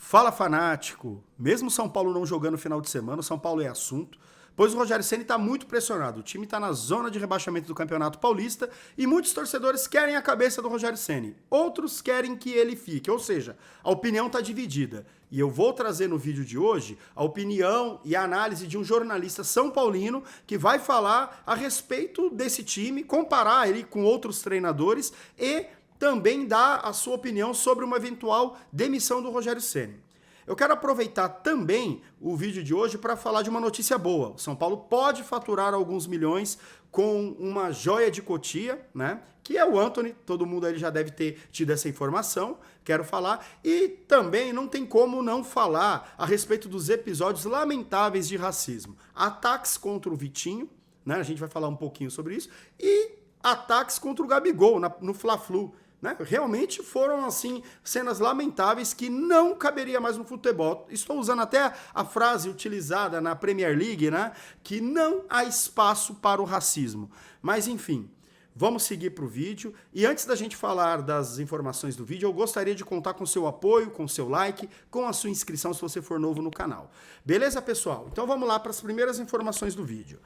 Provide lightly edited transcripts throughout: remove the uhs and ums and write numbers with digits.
Fala, fanático! Mesmo São Paulo não jogando no final de semana, o São Paulo é assunto, pois o Rogério Ceni está muito pressionado. O time está na zona de rebaixamento do Campeonato Paulista e muitos torcedores querem a cabeça do Rogério Ceni. Outros querem que ele fique, ou seja, a opinião está dividida. E eu vou trazer no vídeo de hoje a opinião e a análise de um jornalista são paulino que vai falar a respeito desse time, comparar ele com outros treinadores e também dar a sua opinião sobre uma eventual demissão do Rogério Ceni. Eu quero aproveitar também o vídeo de hoje para falar de uma notícia boa. O São Paulo pode faturar alguns milhões com uma joia de Cotia, né? Que é o Antony, todo mundo aí já deve ter tido essa informação, quero falar. E também não tem como não falar a respeito dos episódios lamentáveis de racismo. Ataques contra o Vitinho, né? A gente vai falar um pouquinho sobre isso. E ataques contra o Gabigol no Fla-Flu. Né? Realmente foram, assim, cenas lamentáveis que não caberia mais no futebol. Estou usando até a frase utilizada na Premier League, né? Que não há espaço para o racismo. Mas, enfim, vamos seguir para o vídeo. E antes da gente falar das informações do vídeo, eu gostaria de contar com o seu apoio, com o seu like, com a sua inscrição se você for novo no canal. Beleza, pessoal? Então vamos lá para as primeiras informações do vídeo.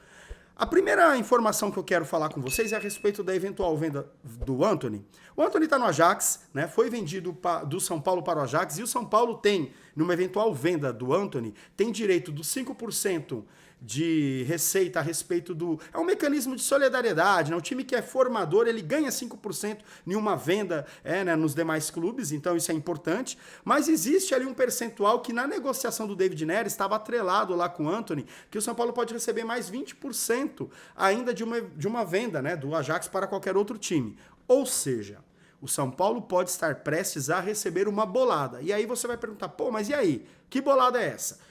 A primeira informação que eu quero falar com vocês é a respeito da eventual venda do Antony. O Antony está no Ajax, né? Foi vendido do São Paulo para o Ajax e o São Paulo tem, numa eventual venda do Antony, tem direito dos 5% de receita a respeito do... É um mecanismo de solidariedade, né? O time que é formador, ele ganha 5% em uma venda né, nos demais clubes, então isso é importante. Mas existe ali um percentual que na negociação do David Neres estava atrelado lá com o Antony, que o São Paulo pode receber mais 20% ainda de uma venda, né, do Ajax para qualquer outro time. Ou seja, o São Paulo pode estar prestes a receber uma bolada. E aí você vai perguntar, pô, mas e aí? Que bolada é essa?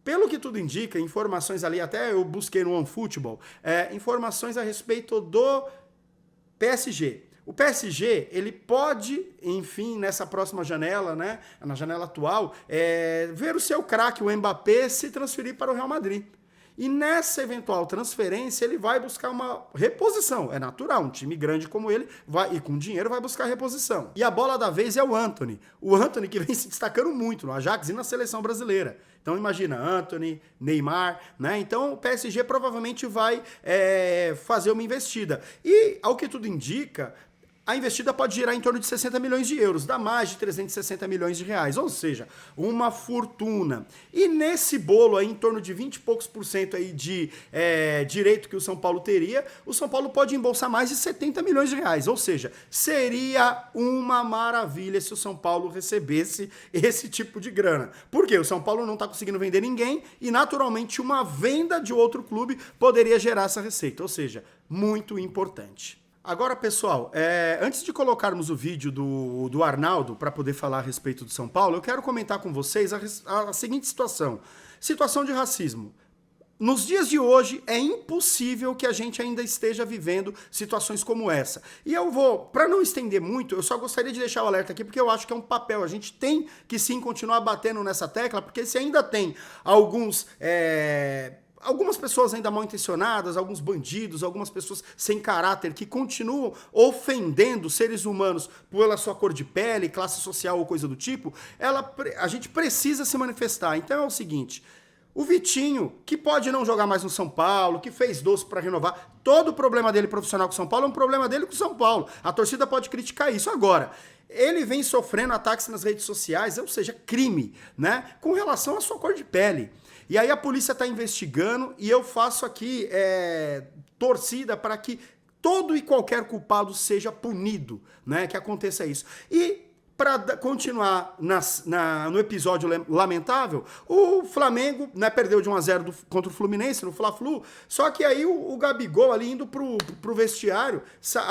Pelo que tudo indica, informações ali, até eu busquei no OneFootball, informações a respeito do PSG. O PSG, ele pode, enfim, nessa próxima janela, né, na janela atual, ver o seu craque, o Mbappé, se transferir para o Real Madrid. E nessa eventual transferência, ele vai buscar uma reposição. É natural, um time grande como ele, e com dinheiro, vai buscar reposição. E a bola da vez é o Antony. O Antony que vem se destacando muito no Ajax e na seleção brasileira. Então imagina, Antony, Neymar, né? Então o PSG provavelmente vai fazer uma investida. E, ao que tudo indica, a investida pode girar em torno de 60 milhões de euros, dá mais de 360 milhões de reais, ou seja, uma fortuna. E nesse bolo aí, em torno de 20 e poucos % aí de direito que o São Paulo teria, o São Paulo pode embolsar mais de 70 milhões de reais, ou seja, seria uma maravilha se o São Paulo recebesse esse tipo de grana. Por quê? O São Paulo não está conseguindo vender ninguém e, naturalmente, uma venda de outro clube poderia gerar essa receita, ou seja, muito importante. Agora, pessoal, antes de colocarmos o vídeo do Arnaldo para poder falar a respeito do São Paulo, eu quero comentar com vocês a seguinte situação. Situação de racismo. Nos dias de hoje, é impossível que a gente ainda esteja vivendo situações como essa. E eu vou, para não estender muito, eu só gostaria de deixar o alerta aqui, porque eu acho que é um papel. A gente tem que sim continuar batendo nessa tecla, porque se ainda tem algumas pessoas ainda mal intencionadas, alguns bandidos, algumas pessoas sem caráter que continuam ofendendo seres humanos pela sua cor de pele, classe social ou coisa do tipo, a gente precisa se manifestar. Então é o seguinte, o Vitinho, que pode não jogar mais no São Paulo, que fez doce para renovar, todo o problema dele profissional com o São Paulo é um problema dele com o São Paulo. A torcida pode criticar isso. Agora, ele vem sofrendo ataques nas redes sociais, ou seja, crime, né, com relação à sua cor de pele. E aí a polícia está investigando e eu faço aqui torcida para que todo e qualquer culpado seja punido, né? Que aconteça isso. E para continuar no episódio lamentável, o Flamengo, né, perdeu de 1-0 contra o Fluminense no Fla-Flu, só que aí o Gabigol ali indo pro vestiário,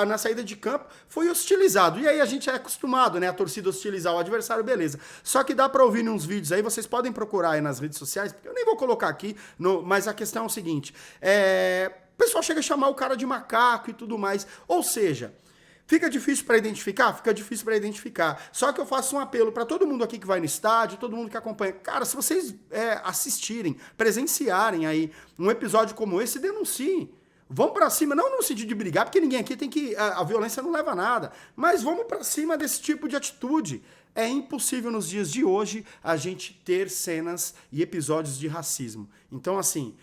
na saída de campo, foi hostilizado. E aí a gente é acostumado, né, a torcida hostilizar o adversário, beleza. Só que dá para ouvir uns vídeos aí, vocês podem procurar aí nas redes sociais, porque eu nem vou colocar aqui, mas a questão é o seguinte, o pessoal chega a chamar o cara de macaco e tudo mais, ou seja... Fica difícil para identificar? Fica difícil para identificar. Só que eu faço um apelo para todo mundo aqui que vai no estádio, todo mundo que acompanha. Cara, se vocês assistirem, presenciarem aí um episódio como esse, denunciem. Vamos para cima, não no sentido de brigar, porque ninguém aqui tem que... A violência não leva a nada. Mas vamos para cima desse tipo de atitude. É impossível nos dias de hoje a gente ter cenas e episódios de racismo. Então, assim,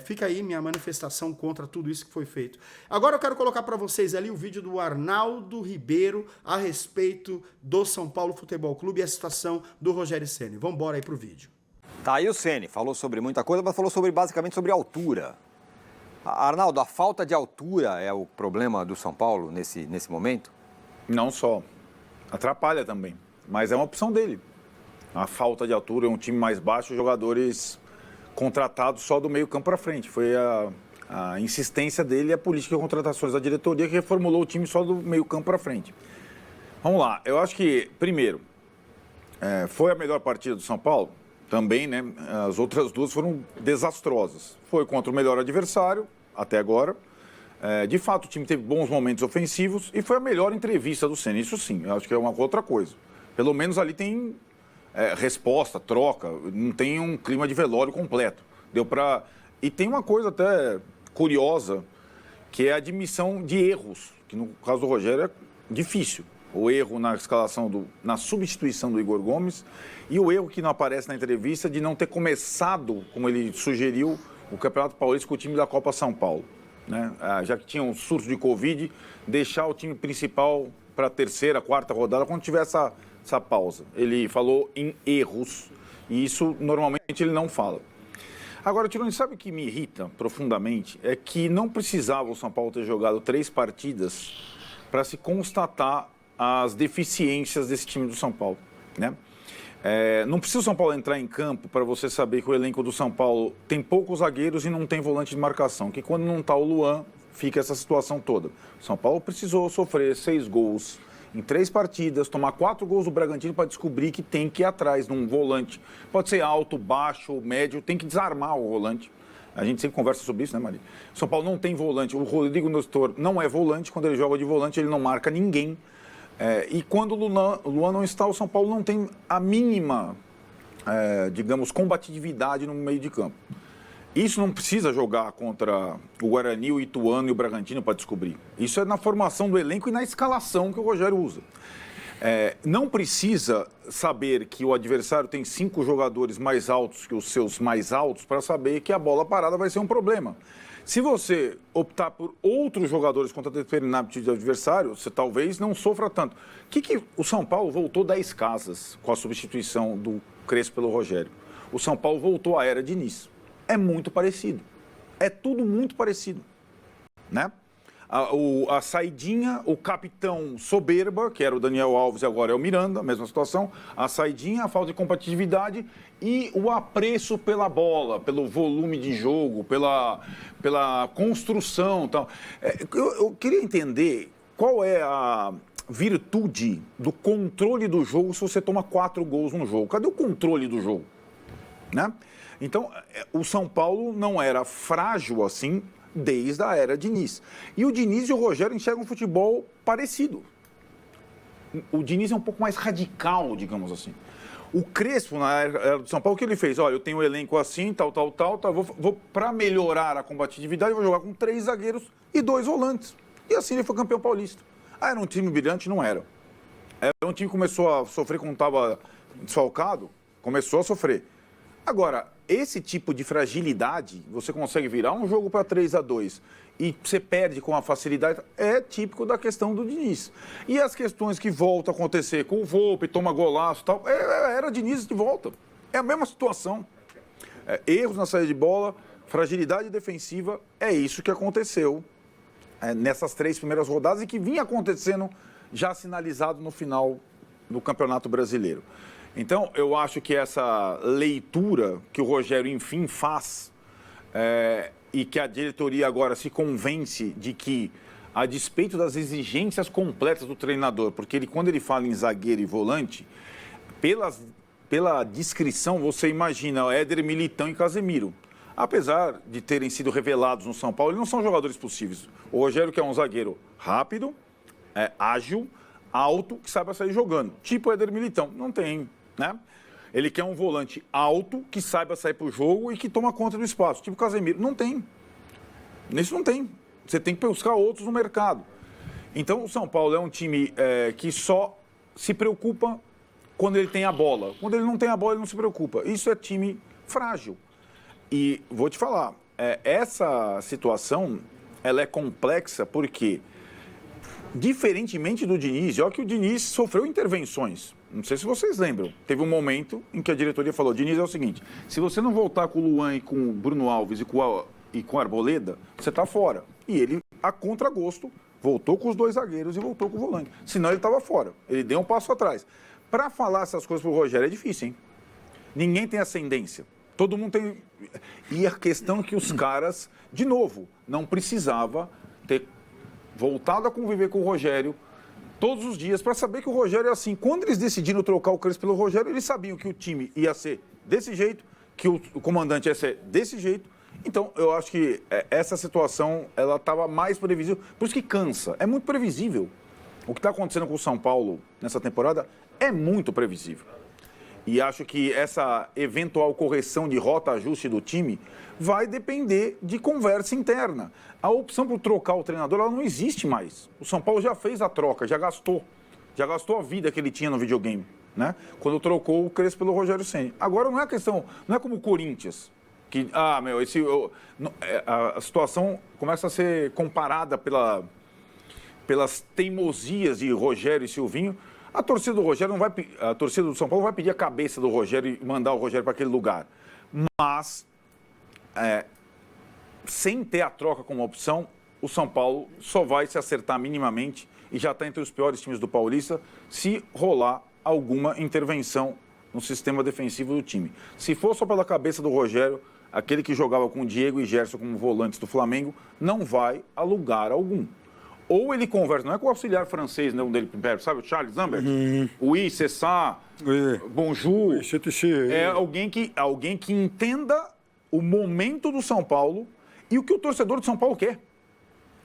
fica aí minha manifestação contra tudo isso que foi feito. Agora eu quero colocar para vocês ali o vídeo do Arnaldo Ribeiro a respeito do São Paulo Futebol Clube e a situação do Rogério Ceni. Vamos embora aí pro vídeo. Tá aí o Ceni, falou sobre muita coisa, mas falou basicamente sobre altura. Arnaldo, a falta de altura é o problema do São Paulo nesse momento? Não só. Atrapalha também. Mas é uma opção dele. A falta de altura, é um time mais baixo, jogadores contratados só do meio campo para frente. Foi a insistência dele e a política de contratações da diretoria que reformulou o time só do meio campo para frente. Vamos lá. Eu acho que, primeiro, foi a melhor partida do São Paulo? Também, né? As outras duas foram desastrosas. Foi contra o melhor adversário, até agora. De fato, o time teve bons momentos ofensivos e foi a melhor entrevista do Ceni. Isso sim, eu acho que é uma outra coisa. Pelo menos ali tem resposta, troca, não tem um clima de velório completo. Deu para... E tem uma coisa até curiosa, que é a admissão de erros, que no caso do Rogério é difícil. O erro na escalação, na substituição do Igor Gomes e o erro que não aparece na entrevista de não ter começado, como ele sugeriu, o Campeonato Paulista com o time da Copa São Paulo. Né? Já que tinha um surto de Covid, deixar o time principal para a terceira, quarta rodada, quando tiver essa pausa. Ele falou em erros e isso normalmente ele não fala. Agora, Tironi, sabe o que me irrita profundamente? É que não precisava o São Paulo ter jogado 3 partidas para se constatar as deficiências desse time do São Paulo, né? Não precisa o São Paulo entrar em campo para você saber que o elenco do São Paulo tem poucos zagueiros e não tem volante de marcação, que quando não está o Luan, fica essa situação toda. O São Paulo precisou sofrer 6 gols em 3 partidas, tomar 4 gols do Bragantino para descobrir que tem que ir atrás de um volante. Pode ser alto, baixo, médio, tem que desarmar o volante. A gente sempre conversa sobre isso, né, Maria? O São Paulo não tem volante. O Rodrigo Nestor não é volante. Quando ele joga de volante, ele não marca ninguém. E quando o Luan não está, o São Paulo não tem a mínima, digamos, combatividade no meio de campo. Isso não precisa jogar contra o Guarani, o Ituano e o Bragantino para descobrir. Isso é na formação do elenco e na escalação que o Rogério usa. Não precisa saber que o adversário tem 5 jogadores mais altos que os seus mais altos para saber que a bola parada vai ser um problema. Se você optar por outros jogadores contra determinado tipo de adversário, você talvez não sofra tanto. Que o São Paulo voltou 10 casas com a substituição do Crespo pelo Rogério? O São Paulo voltou à era Diniz. É muito parecido. É tudo muito parecido, né? A saidinha, o capitão soberba, que era o Daniel Alves e agora é o Miranda, a mesma situação. A saidinha, a falta de competitividade e o apreço pela bola, pelo volume de jogo, pela construção. Tal. Eu queria entender qual é a virtude do controle do jogo se você toma 4 gols num jogo. Cadê o controle do jogo? Né? Então, o São Paulo não era frágil assim desde a era Diniz. E o Diniz e o Rogério enxergam um futebol parecido. O Diniz é um pouco mais radical, digamos assim. O Crespo, na era do São Paulo, o que ele fez? Olha, eu tenho um elenco assim, tal, vou para melhorar a combatividade, vou jogar com 3 zagueiros e 2 volantes. E assim ele foi campeão paulista. Era um time brilhante? Não era. Era um time que começou a sofrer quando estava desfalcado, começou a sofrer. Agora, esse tipo de fragilidade, você consegue virar um jogo para 3-2 e você perde com a facilidade, é típico da questão do Diniz. E as questões que voltam a acontecer com o Volpi, toma golaço e tal, era Diniz de volta. É a mesma situação. Erros na saída de bola, fragilidade defensiva, é isso que aconteceu nessas 3 primeiras rodadas e que vinha acontecendo já sinalizado no final do Campeonato Brasileiro. Então, eu acho que essa leitura que o Rogério, enfim, faz e que a diretoria agora se convence de que, a despeito das exigências completas do treinador, porque quando ele fala em zagueiro e volante, pela descrição, você imagina Éder, Militão e Casemiro. Apesar de terem sido revelados no São Paulo, eles não são jogadores possíveis. O Rogério quer um zagueiro rápido, ágil, alto, que saiba sair jogando. Tipo Éder Militão. Não tem. Né? Ele quer um volante alto, que saiba sair para o jogo e que toma conta do espaço. Tipo Casemiro. Não tem. Isso não tem. Você tem que buscar outros no mercado. Então, o São Paulo é um time que só se preocupa quando ele tem a bola. Quando ele não tem a bola, ele não se preocupa. Isso é time frágil. E vou te falar, essa situação, ela é complexa porque, diferentemente do Diniz, olha que o Diniz sofreu intervenções. Não sei se vocês lembram. Teve um momento em que a diretoria falou, Diniz, é o seguinte, se você não voltar com o Luan e com o Bruno Alves e com a Arboleda, você está fora. E ele, a contragosto, voltou com os 2 zagueiros e voltou com o volante. Senão ele estava fora. Ele deu um passo atrás. Para falar essas coisas pro Rogério é difícil, hein? Ninguém tem ascendência. Todo mundo tem... E a questão é que os caras, de novo, não precisava ter voltado a conviver com o Rogério todos os dias para saber que o Rogério é assim. Quando eles decidiram trocar o Crespo pelo Rogério, eles sabiam que o time ia ser desse jeito, que o comandante ia ser desse jeito. Então, eu acho que essa situação, ela estava mais previsível. Por isso que cansa. É muito previsível. O que está acontecendo com o São Paulo nessa temporada é muito previsível. E acho que essa eventual correção de rota, ajuste do time, vai depender de conversa interna. A opção por trocar o treinador, ela não existe mais. O São Paulo já fez a troca, já gastou a vida que ele tinha no videogame, né? Quando trocou o Crespo pelo Rogério Ceni. Agora não é questão, não é como o Corinthians, que, a situação começa a ser comparada pelas teimosias de Rogério e Silvinho. A torcida do Rogério não vai, a torcida do São Paulo não vai pedir a cabeça do Rogério e mandar o Rogério para aquele lugar. Mas, sem ter a troca como opção, o São Paulo só vai se acertar minimamente e já está entre os piores times do Paulista se rolar alguma intervenção no sistema defensivo do time. Se for só pela cabeça do Rogério, aquele que jogava com o Diego e Gerson como volantes do Flamengo, não vai a lugar algum. Ou ele conversa, não é com o auxiliar francês, não, dele, sabe, o Charles Lambert? Oui, c'est ça, bonjour. É alguém que entenda o momento do São Paulo e o que o torcedor de São Paulo quer.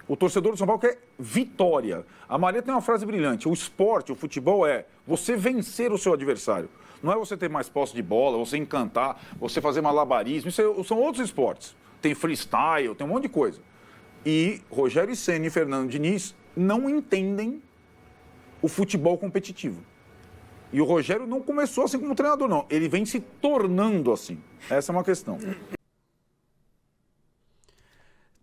O torcedor de São Paulo quer vitória. A Maria tem uma frase brilhante, o esporte, o futebol é você vencer o seu adversário. Não é você ter mais posse de bola, você encantar, você fazer malabarismo, isso são outros esportes. Tem freestyle, tem um monte de coisa. E Rogério Ceni e Fernando Diniz não entendem o futebol competitivo. E o Rogério não começou assim como treinador, não. Ele vem se tornando assim. Essa é uma questão.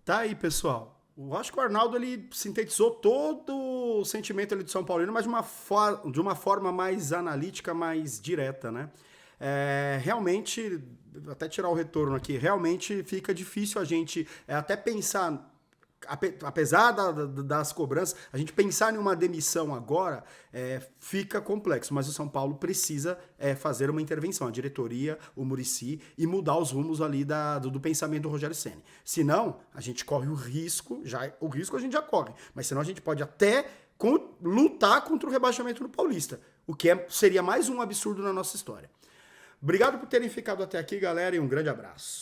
Tá aí, pessoal. Eu acho que o Arnaldo ele sintetizou todo o sentimento ali do São Paulino, mas de uma forma mais analítica, mais direta, né? Realmente, até tirar o retorno aqui, realmente fica difícil a gente até pensar... Apesar das cobranças, a gente pensar em uma demissão agora fica complexo, mas o São Paulo precisa fazer uma intervenção, a diretoria, o Muricy, e mudar os rumos ali do pensamento do Rogério Ceni. Senão, a gente corre o risco a gente já corre, mas senão a gente pode até lutar contra o rebaixamento no Paulista, o que seria mais um absurdo na nossa história. Obrigado por terem ficado até aqui, galera, e um grande abraço.